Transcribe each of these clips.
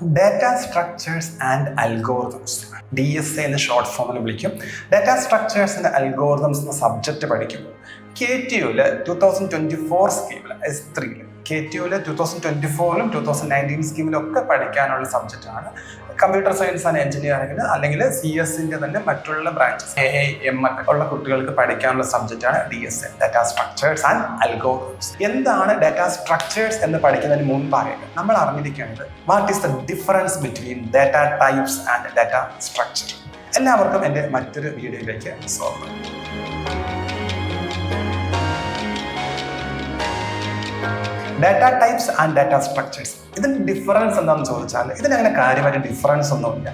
Data structures and algorithms. DSA എന്ന short ഫോമിൽ വിളിക്കും. ഡാറ്റ സ്ട്രക്ചേഴ്സ് ആൻഡ് അൽഗോറിതംസ് എന്ന സബ്ജക്റ്റ് പഠിക്കുമ്പോൾ KTUവിൽ 2024 സ്കീമിൽ S3 KTUവിൽ 2024ലും 2019 സ്കീമിലും ഒക്കെ പഠിക്കാനുള്ള സബ്ജക്റ്റാണ് കമ്പ്യൂട്ടർ സയൻസ് ആൻഡ് എഞ്ചിനീയറിംഗിന് അല്ലെങ്കിൽ CS-ന്റെ തന്നെ മറ്റുള്ള ബ്രാഞ്ചസ് AIML ഉള്ള കുട്ടികൾക്ക് പഠിക്കാനുള്ള സബ്ജക്റ്റാണ് DSA, data structures and algorithms. എന്താണ് ഡാറ്റാ സ്ട്രക്ചേഴ്സ് എന്ന് പഠിക്കുന്നതിന് മുൻപായിട്ട് നമ്മൾ അറിഞ്ഞിരിക്കേണ്ടത് what is the difference between data types and data structure. എല്ലാവർക്കും എൻ്റെ മറ്റൊരു വീഡിയോയിലേക്ക് സ്വാഗതം. Data types and data structures, ഇതിന് ഡിഫറൻസ് എന്താണെന്ന് ചോദിച്ചാൽ ഇതിനങ്ങനെ കാര്യമായിട്ട് ഡിഫറൻസ് ഒന്നുമില്ല.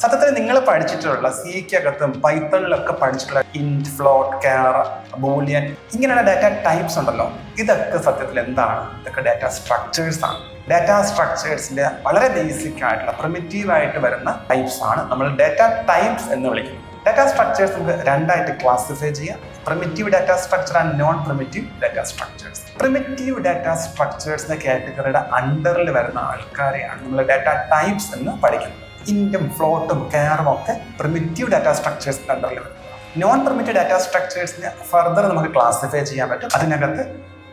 സത്യത്തിൽ നിങ്ങൾ പഠിച്ചിട്ടുള്ള സിക്കകത്തും പൈത്തണിലൊക്കെ പഠിച്ചിട്ടുള്ള ഇൻറ്റ്, ഫ്ലോട്ട്, ക്യാർ, ബൂലിയൻ ഇങ്ങനെയുള്ള ഡാറ്റ ടൈപ്സ് ഉണ്ടല്ലോ, ഇതൊക്കെ സത്യത്തിൽ എന്താണ്? ഇതൊക്കെ ഡാറ്റ സ്ട്രക്ചേഴ്സ് ആണ്. ഡാറ്റ സ്ട്രക്ചേഴ്സിന്റെ വളരെ ബേസിക് ആയിട്ടുള്ള പ്രിമിറ്റീവ് ആയിട്ട് വരുന്ന ടൈപ്സ് ആണ് നമ്മൾ ഡാറ്റ ടൈപ്സ് എന്ന് വിളിക്കുന്നത്. ഡാറ്റ സ്ട്രക്ചേഴ്സ് നമുക്ക് രണ്ടായിട്ട് ക്ലാസിഫൈ ചെയ്യാം: primitive data structure and non primitive data structures. Primitive data structures എന്ന കാറ്റഗറിയുടെ അണ്ടറിൽ വരുന്ന ആൾക്കാരെയാണ് നമ്മൾ ഡാറ്റ ടൈപ്സ് എന്ന് പഠിക്കുന്നത്. ഇൻറ്റും ഫ്ലോട്ടും ക്യാറും ഒക്കെ പ്രിമിറ്റീവ് ഡാറ്റ സ്ട്രക്ചേഴ്സിന്റെ അണ്ടറിൽ വരുന്നത്. നോൺ പ്രിമിറ്റീവ് ഡാറ്റ സ്ട്രക്ചേഴ്സിനെ ഫർദർ നമുക്ക് ക്ലാസിഫൈ ചെയ്യാൻ പറ്റും. അതിനകത്ത്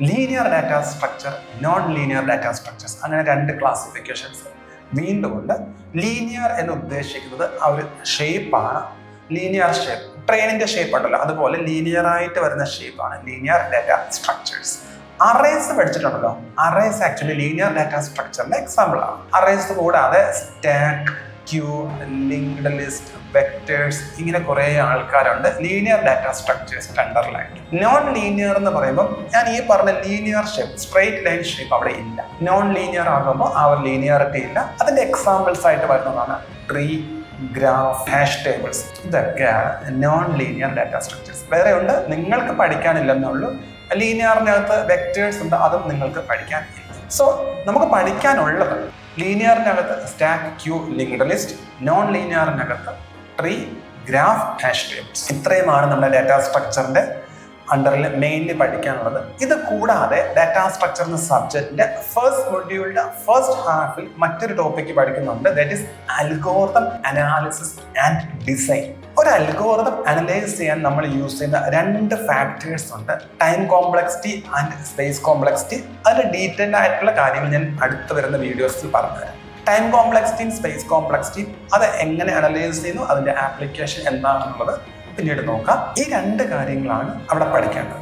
linear data structure, non linear data structures, അങ്ങനെ രണ്ട് ക്ലാസിഫിക്കേഷൻസ് വീണ്ടും ഉണ്ട്. ലീനിയർ എന്ന് ഉദ്ദേശിക്കുന്നത് ആ ഒരു ഷേപ്പാണ്. ലീനിയർ ഷേപ്പ്, ട്രെയിനിന്റെ ഷേപ്പ് ഉണ്ടല്ലോ, അതുപോലെ ലീനിയർ ആയിട്ട് വരുന്ന ഷേപ്പാണ് ലീനിയർ ഡാറ്റ സ്ട്രക്ചേഴ്സ്. അറേസ് പഠിച്ചിട്ടുണ്ടല്ലോ, അറേസ് ആക്ച്വലി ലീനിയർ ഡാറ്റ സ്ട്രക്ചറിന്റെ എക്സാമ്പിൾ ആണ്. അറേസ് കൂടാതെ stack, queue, linked list, vectors, ഇങ്ങനെ കുറെ ആൾക്കാരുണ്ട് linear data structures underline. Non linear എന്ന് പറയുമ്പോൾ ഞാൻ ഈ പറഞ്ഞ linear shape, straight line shape അവിടെ ഇല്ല. നോൺ ലീനിയർ ആകുമ്പോൾ ആ ഒരു ലീനിയറിറ്റി ഇല്ല. അതിന്റെ എക്സാമ്പിൾസ് ആയിട്ട് വരുന്നതാണ് ട്രീ, ഗ്രാഫ്, ഹാഷ് ടേബിൾസ്. ഇതൊക്കെയാണ് നോൺ ലീനിയർ ഡാറ്റ സ്ട്രക്ചേഴ്സ്. വേറെ ഉണ്ട്, നിങ്ങൾക്ക് പഠിക്കാനില്ലെന്നുള്ളൂ. ലീനിയറിനകത്ത് വെക്ടേഴ്സ് ഉണ്ട്, അതും നിങ്ങൾക്ക് പഠിക്കാനില്ല. സോ നമുക്ക് പഠിക്കാനുള്ളത് ലീനിയറിനകത്ത് stack, queue, linked list. Non ലീനിയറിനകത്ത് ട്രീ, ഗ്രാഫ്, ഹാഷ് ടേബിൾസ്. ഇത്രയുമാണ് നമ്മുടെ ഡാറ്റ സ്ട്രക്ചറിന്റെ അണ്ടറിൽ മെയിൻലി പഠിക്കാനുള്ളത്. ഇത് കൂടാതെ ഡാറ്റ സ്ട്രക്ചർ എന്ന സബ്ജക്റ്റിന്റെ ഫസ്റ്റ് മൊഡ്യൂളിന്റെ ഫസ്റ്റ് ഹാഫിൽ മറ്റൊരു ടോപ്പിക്ക് പഠിക്കുന്നുണ്ട്, that is algorithm analysis and design. ഒരു അൽഗോറിതം അനലൈസ് ചെയ്യാൻ നമ്മൾ യൂസ് ചെയ്യുന്ന രണ്ട് ഫാക്ടേഴ്സ് ഉണ്ട്: time complexity and space complexity. അതിന്റെ ഡീറ്റെയിൽഡ് ആയിട്ടുള്ള കാര്യങ്ങൾ ഞാൻ അടുത്ത് വരുന്ന വീഡിയോസിൽ പറഞ്ഞുതരാം. ടൈം കോംപ്ലക്സിറ്റിയും സ്പേസ് കോംപ്ലക്സിറ്റിയും അത് എങ്ങനെ അനലൈസ് ചെയ്യുന്നു, അതിന്റെ ആപ്ലിക്കേഷൻ എന്താണെന്നുള്ളത് പിന്നീട് നോക്കാം. ഈ രണ്ട് കാര്യങ്ങളാണ് അവിടെ പഠിക്കേണ്ടത്.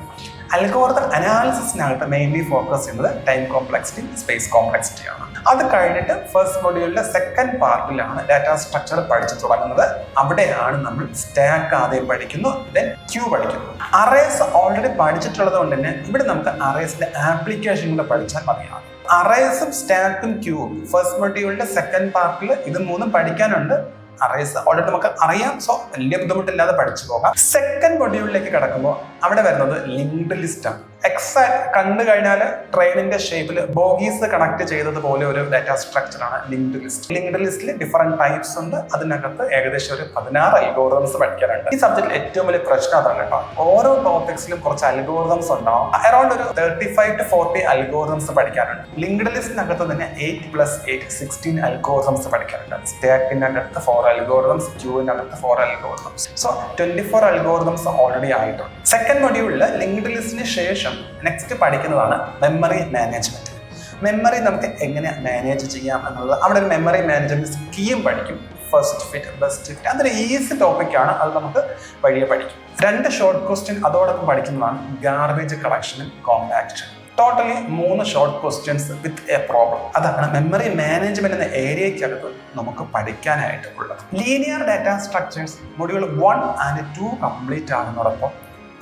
അൽഗോറിതം അനാലിസിസിനകത്ത് മെയിൻലി ഫോക്കസ് ചെയ്യുന്നത് ടൈം കോംപ്ലക്സിറ്റി, സ്പേസ് കോംപ്ലക്സിറ്റി ആണ്. അത് കഴിഞ്ഞിട്ട് ഫസ്റ്റ് മൊഡ്യൂളിലെ സെക്കൻഡ് പാർട്ടിലാണ് ഡാറ്റ സ്ട്രക്ചർ പഠിച്ചു തുടങ്ങുന്നത്. അവിടെയാണ് നമ്മൾ സ്റ്റാക്ക് ആദ്യം പഠിക്കുന്നു, ദെൻ ക്യൂ പഠിക്കുന്നു. അറേസ് ഓൾറെഡി പഠിച്ചിട്ടുള്ളത് കൊണ്ട് തന്നെ ഇവിടെ നമുക്ക് അറേസിന്റെ ആപ്ലിക്കേഷൻ കൂടെ പഠിച്ചാൽ മതിയാകും. അറേസും സ്റ്റാക്കും ക്യൂവും ഫസ്റ്റ് മൊഡ്യൂളിന്റെ സെക്കൻഡ് പാർട്ടിൽ ഇത് മൂന്നും പഠിക്കാനുണ്ട്. അറേസ് ഓൾറെഡി നമുക്ക് അറിയാം, സോ വലിയ ബുദ്ധിമുട്ടില്ലാതെ പഠിച്ചു പോകാം. സെക്കൻഡ് മൊഡ്യൂളിലേക്ക് കടക്കുമ്പോൾ അവിടെ വരുന്നത് ലിങ്ക്ഡ് ലിസ്റ്റ് ആണ്. എക്സാക്ട് കണ്ടു കഴിഞ്ഞാൽ ട്രെയിനിന്റെ ഷേപ്പിൽ ബോഗീസ് കണക്ട് ചെയ്തതുപോലെ ഒരു ഡാറ്റ സ്ട്രക്ചർ ആണ് ലിങ്ക്ഡ് ലിസ്റ്റ്. ലിങ്ക്ഡ് ലിസ്റ്റിൽ ഡിഫറെന്റ് ടൈപ്സ് ഉണ്ട്. അതിനകത്ത് ഏകദേശം ഒരു 16 അൽഗോറിതംസ് പഠിക്കാനുണ്ട്. ഈ സബ്ജക്റ്റിൽ ഏറ്റവും വലിയ പ്രശ്നം അതാണ് കേട്ടോ. ഓരോ ടോപ്പിക്സിലും കുറച്ച് അൽഗോറിതംസ് ഉണ്ടാവും. അറൌണ്ട് ഒരു 35 to 40 അൽഗോറിതംസ് പഠിക്കാനുണ്ട്. ലിങ്ക്ഡ് ലിസ്റ്റിനകത്ത് തന്നെ 8 + 8 16 അൽഗോറിതംസ് പഠിക്കാനുണ്ട്. സ്റ്റാക്കിനകത്ത് 4 അൽഗോറിതംസ്, ക്യൂവിനകത്ത് 4 അൽഗോറിതംസ്. സോ 24 അൽഗോറിതംസ് ഓൾറെഡി ആയിട്ടുണ്ട്. സെക്കൻഡ് മൊഡ്യൂളിൽ ലിങ്ക്ഡ് ലിസ്റ്റിന് ശേഷം നെക്സ്റ്റ് പഠിക്കുന്നതാണ് മെമ്മറി മാനേജ്മെന്റ്. മെമ്മറി നമുക്ക് എങ്ങനെ മാനേജ് ചെയ്യാം എന്നുള്ളത്, അവിടെ ഒരു മെമ്മറി മാനേജ്മെന്റ് സ്കീം പഠിക്കും. ഫസ്റ്റ് ഫിറ്റ്, ബെസ്റ്റ് ഫിറ്റ്, അതൊരു ഈസി ടോപ്പിക്കാണ്. അത് നമുക്ക് വഴിയെ പഠിക്കും. 2 ഷോർട്ട് ക്വസ്റ്റ്യൻ അതോടൊപ്പം പഠിക്കുന്നതാണ് garbage collection, compaction. Totally 3 short questions with a problem. അതാണ് മെമ്മറി മാനേജ്മെന്റ് എന്ന ഏരിയയ്ക്കകത്ത് നമുക്ക് പഠിക്കാനായിട്ടുള്ളത്. Linear data structures module 1 and 2 complete ആകുന്നതോടൊപ്പം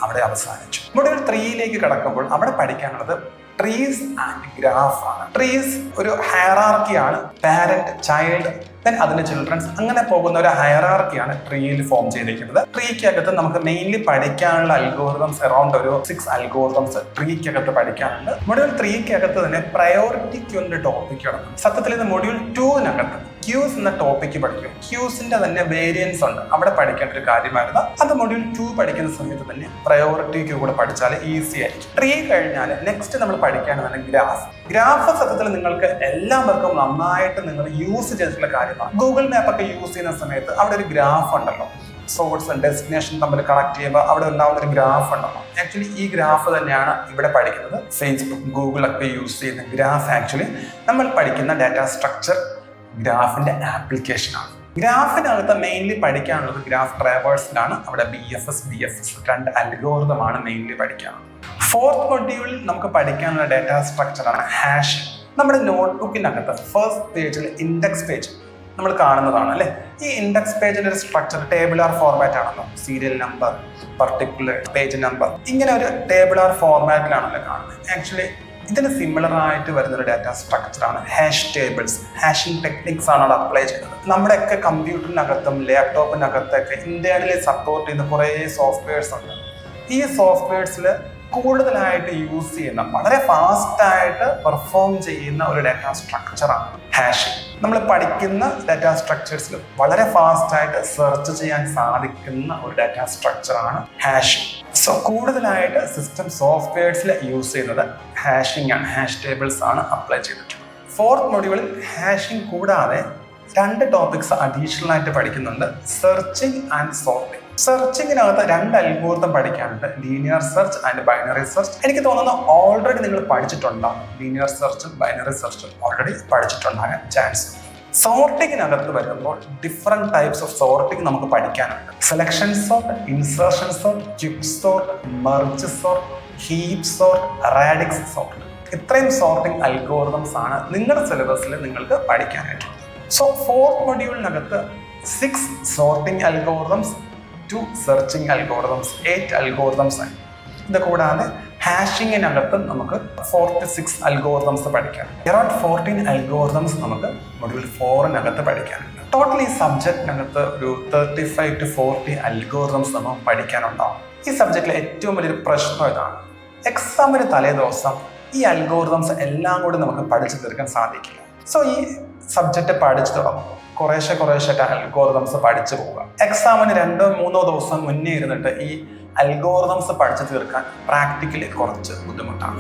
അവിടെ അവസാനിച്ചു. മൊഡ്യൂൾ 3യിലേക്ക് കടക്കുമ്പോൾ അവിടെ പഠിക്കാനുള്ളത് ട്രീസ് ആൻഡ് ഗ്രാഫ് ആണ്. ട്രീസ് ഒരു ഹയറാർക്കിയാണ്, പാരന്റ്, ചൈൽഡ്, ദെൻ അതിന്റെ ചിൽഡ്രൻസ്, അങ്ങനെ പോകുന്ന ഒരു ഹയറാർക്കിയാണ് ട്രീയിൽ ഫോം ചെയ്തിരിക്കുന്നത്. ട്രീക്കകത്ത് നമുക്ക് മെയിൻലി പഠിക്കാനുള്ള അൽഗോറിതംസ് അറൌണ്ട് ഒരു 6 അൽഗോറിതംസ് ട്രീക്കകത്ത് പഠിക്കാനുണ്ട്. മൊഡ്യൂൾ 3ക്കകത്ത് തന്നെ പ്രയോറിറ്റി ക്യൂവിന്റെ ടോപ്പിക് കിടക്കും. സത്യത്തിൽ ഇത് മൊഡ്യൂൾ 2-നകത്ത് ക്യൂസ് എന്ന ടോപ്പിക്ക് പഠിക്കും. ക്യൂസിന്റെ തന്നെ വേരിയൻസ് ഉണ്ട്, അവിടെ പഠിക്കേണ്ട ഒരു കാര്യമായിരുന്നു. അത് മൊഡ്യൂൾ 2 പഠിക്കുന്ന സമയത്ത് തന്നെ പ്രയോറിറ്റി ക്യൂ കൂടെ പഠിച്ചാൽ ഈസി ആയിരിക്കും. ട്രീ കഴിഞ്ഞാൽ നെക്സ്റ്റ് നമ്മൾ പഠിക്കുകയാണെന്നുണ്ടെങ്കിൽ ഗ്രാഫ്. ഗ്രാഫ് സത്യത്തിൽ നിങ്ങൾക്ക് എല്ലാവർക്കും നന്നായിട്ട് നിങ്ങൾ യൂസ് ചെയ്തിട്ടുള്ള കാര്യമാണ്. ഗൂഗിൾ മാപ്പ് ഒക്കെ യൂസ് ചെയ്യുന്ന സമയത്ത് അവിടെ ഒരു ഗ്രാഫ് ഉണ്ടല്ലോ, സോഴ്സ് ആൻഡ് ഡെസ്റ്റിനേഷൻ തമ്മിൽ കണക്ട് ചെയ്യുമ്പോൾ അവിടെ ഉണ്ടാവുന്ന ഒരു ഗ്രാഫ് ഉണ്ടല്ലോ. ആക്ച്വലി ഈ ഗ്രാഫ് തന്നെയാണ് ഇവിടെ പഠിക്കുന്നത്. ഫേസ്ബുക്ക്, ഗൂഗിൾ ഒക്കെ യൂസ് ചെയ്യുന്ന ഗ്രാഫ് ആക്ച്വലി നമ്മൾ പഠിക്കുന്ന ഡാറ്റ സ്ട്രക്ചർ ഗ്രാഫിന്റെ ആപ്ലിക്കേഷനാണ്. ഗ്രാഫിനകത്ത് മെയിൻലി പഠിക്കാനുള്ളത് ഗ്രാഫ് ട്രാവേഴ്സിലാണ്. അവിടെ BFS, DFS 2 അൽഗോരിതമാണ് മെയിൻലി പഠിക്കാനുള്ളത്. 4th മൊഡ്യൂളിൽ നമുക്ക് പഠിക്കാനുള്ള ഡാറ്റ സ്ട്രക്ചറാണ് ഹാഷ്. നമ്മുടെ നോട്ട്ബുക്കിനകത്ത് ഫസ്റ്റ് പേജിൽ ഇൻഡെക്സ് പേജ് നമ്മൾ കാണുന്നതാണ് അല്ലേ. ഈ ഇൻഡെക്സ് പേജിന്റെ ഒരു സ്ട്രക്ചർ ടേബിളാർ ഫോർമാറ്റ് ആണല്ലോ. Serial number, particular page number, ഇങ്ങനെ ഒരു ടേബിളാർ ഫോർമാറ്റിലാണല്ലോ കാണുന്നത്. ആക്ച്വലി ഇതിന് സിമിലർ ആയിട്ട് വരുന്നൊരു ഡാറ്റ സ്ട്രക്ചറാണ് ഹാഷ് ടേബിൾസ്. ഹാഷിംഗ് ടെക്നിക്സ് ആണ് അവിടെ അപ്ലൈ ചെയ്യുന്നത്. നമ്മുടെയൊക്കെ കമ്പ്യൂട്ടറിനകത്തും ലാപ്ടോപ്പിനകത്തൊക്കെ ഇന്റേണലി സപ്പോർട്ട് ചെയ്യുന്ന കുറേ സോഫ്റ്റ്വെയർസ് ഉണ്ട്. ഈ സോഫ്റ്റ്വെയർസിൽ കൂടുതലായിട്ട് യൂസ് ചെയ്യുന്ന, വളരെ ഫാസ്റ്റ് ആയിട്ട് പെർഫോം ചെയ്യുന്ന ഒരു ഡാറ്റ സ്ട്രക്ചറാണ് ഹാഷിംഗ്. നമ്മൾ പഠിക്കുന്ന ഡാറ്റ സ്ട്രക്ചേഴ്സിൽ വളരെ ഫാസ്റ്റ് ആയിട്ട് സെർച്ച് ചെയ്യാൻ സാധിക്കുന്ന ഒരു ഡാറ്റ സ്ട്രക്ചറാണ് ഹാഷിംഗ്. സോ കൂടുതലായിട്ട് സിസ്റ്റം സോഫ്റ്റ്വെയർസിൽ യൂസ് ചെയ്യുന്നത് ഹാഷിംഗ് ആണ്, ഹാഷ് ടേബിൾസ് ആണ് അപ്ലൈ ചെയ്തിട്ടുള്ളത്. 4th മൊഡ്യൂളിൽ ഹാഷിംഗ് കൂടാതെ 2 ടോപ്പിക്സ് അഡീഷണൽ ആയിട്ട് പഠിക്കുന്നുണ്ട്, സെർച്ചിങ് ആൻഡ് സോർട്ടിങ്. സെർച്ചിങ്ങിനകത്ത് 2 അൽഗോരിതം പഠിക്കാനുണ്ട്, linear search and binary search. എനിക്ക് തോന്നുന്നു ഓൾറെഡി നിങ്ങൾ പഠിച്ചിട്ടുണ്ടാവും. ലീനിയർ സെർച്ചും ബൈനറി സെർച്ചും ഓൾറെഡി പഠിച്ചിട്ടുണ്ടാകാൻ ചാൻസ്. സോർട്ടിങ്ങിനകത്ത് വരുമ്പോൾ ഡിഫറെന്റ് ടൈപ്സ് ഓഫ് സോർട്ടിങ് നമുക്ക് പഠിക്കാനുണ്ട്. Selection sort, insertion sort, quick sort, merge sort, heap sort, radix sort. ഇത്രയും സോർട്ടിങ് അൽഗോരിതംസ് ആണ് നിങ്ങളുടെ സിലബസിൽ നിങ്ങൾക്ക് പഠിക്കാനായിട്ടുള്ളത്. സോ 4th മൊഡ്യൂളിനകത്ത് 6 sorting algorithms, 2 searching algorithms, 8 algorithms ആണ്. ഇത് കൂടാതെ ഹാഷിങ്ങിനകത്ത് നമുക്ക് 46 അൽഗോരിതംസ് പഠിക്കാനുണ്ട്. അറൌണ്ട് 14 അൽഗോരിതംസ് നമുക്ക് മൊഡ്യൂൾ 4-നകത്ത് പഠിക്കാനുണ്ട്. ടോട്ടൽ ഈ സബ്ജക്റ്റിനകത്ത് ഒരു 35 to 40 അൽഗോരിതംസ് നമുക്ക് പഠിക്കാനുണ്ടാവും. ഈ സബ്ജക്റ്റിലെ ഏറ്റവും വലിയൊരു പ്രശ്നം ഇതാണ്, എക്സാമിന് തലേദിവസം ഈ അൽഗോരിതംസ് എല്ലാം കൂടി നമുക്ക് പഠിച്ചു തീർക്കാൻ സാധിക്കില്ല. സോ ഈ സബ്ജക്റ്റ് പഠിച്ചു തുടങ്ങും, കുറേശ്ശെ അൽഗോരിതംസ് പഠിച്ചു പോവുക. എക്സാമിന് 2-3 ദിവസം മുന്നേ ഇരുന്നിട്ട് ഈ അൽഗോരിതംസ് പഠിച്ചു തീർക്കാൻ പ്രാക്ടിക്കലി കുറച്ച് ബുദ്ധിമുട്ടാണ്.